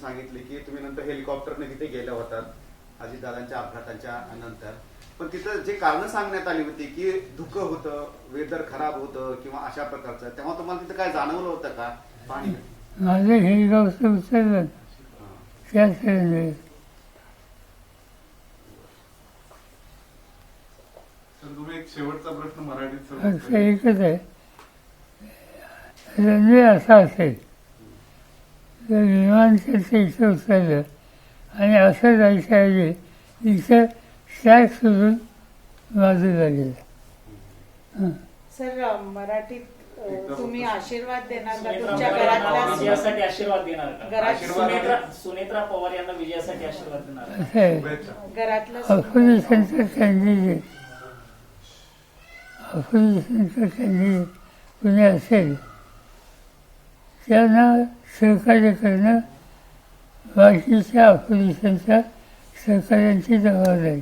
सांगितले की तुम्ही नंतर हेलिकॉप्टरने तिथे गेल्या होतात अजितदादांच्या अपघाताच्या नंतर, पण तिथं जे कारण सांगण्यात आली होती की धुकं होतं, वेदर खराब होतं किंवा अशा प्रकारचं, तेव्हा तुम्हाला तिथं काय जाणवलं होतं का पाणी? माझं हेलिकॉप्टर उचललं त्याच रेल्वे. तुम्ही एक शेवटचा प्रश्न मराठीत फक्त एकच आहे, रेल्वे असा असेल तर विमानचं इथं उचललं आणि असं जायच्याऐवजी इथं ट्रॅक सोडून बाजूला गेलं. सर मराठीत तुम्ही आशीर्वाद देणार का तुमच्या सुनेत्रा घरातल्या विजयासाठी आशीर्वाद देणार का? घरात सुनेत्रा पवार यांना विजयासाठी आशीर्वाद देणार का? असं आहे, घरातलं ऑपोजिशनचं कॅन्डिडेट कुणी असेल त्यांना सहकार्य करणं बाकीच्या ऑपोजिशनच्या सहकार्यांची जबाबदारी.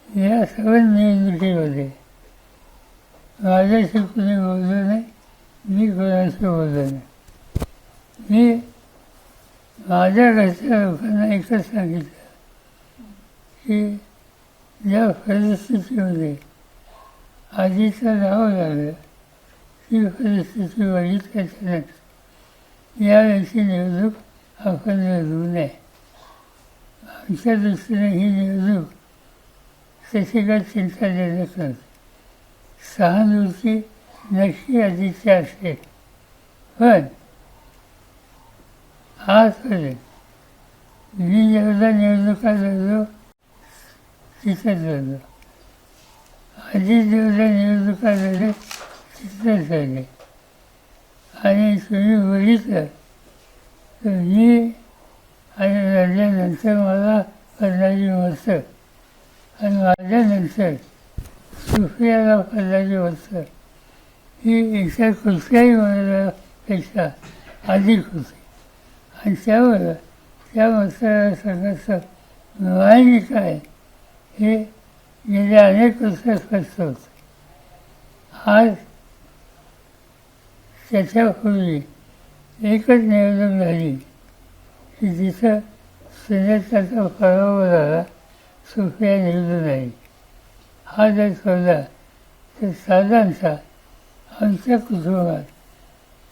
या सगळ्या निवडणुकीमध्ये माझ्याशी कुणी बोललं नाही, मी कोणाशी बोललो नाही. मी माझ्या घरच्या लोकांना एकच सांगितलं की या परिस्थितीमध्ये आधीचं नाव झालं ती परिस्थिती बघितल्याच्यानंतर यावेळची निवडणूक आपण लढवू नये. आमच्या दृष्टीने ही निवडणूक त्याची काही चिंताजनक नव्हती. सहानुभूती नक्की आधीची असेल, पण आजपर्यंत मी जेवढ्या निवडणुका लढलो तिथंच लढलो, आधी जेवढ्या निवडणुका लढले तिथंच लढले. आणि तुम्ही बघितलं तर मी आणि लढल्यानंतर मला 15 वर्ष आणि माझ्यानंतर सुप्रियाला 15 वर्ष ही इतर कुठल्याही मतदारापेक्षा अधिक होती. आणि त्यामुळं त्या मतदारसंघाचं नुआईनी काय हे गेल्या अनेक वर्षात स्पष्ट होतं. आज त्याच्यापूर्वी एकच निवडणूक झाली की जिथं सुनेत्राचा पराभव झाला, सुप्रिया निवडून आली. हा जर सोडला तर साधारणतः आमच्या कुटुंबात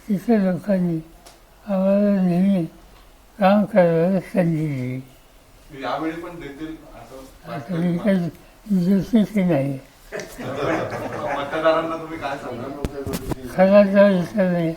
तिथं लोकांनी आम्हाला नेहमी काम करायला संधी दिली. यावेळी पण देतील आता मी काही ज्योतिषी नाही, मतदारांना तुम्ही काय सांगा? खरा विचार नाही.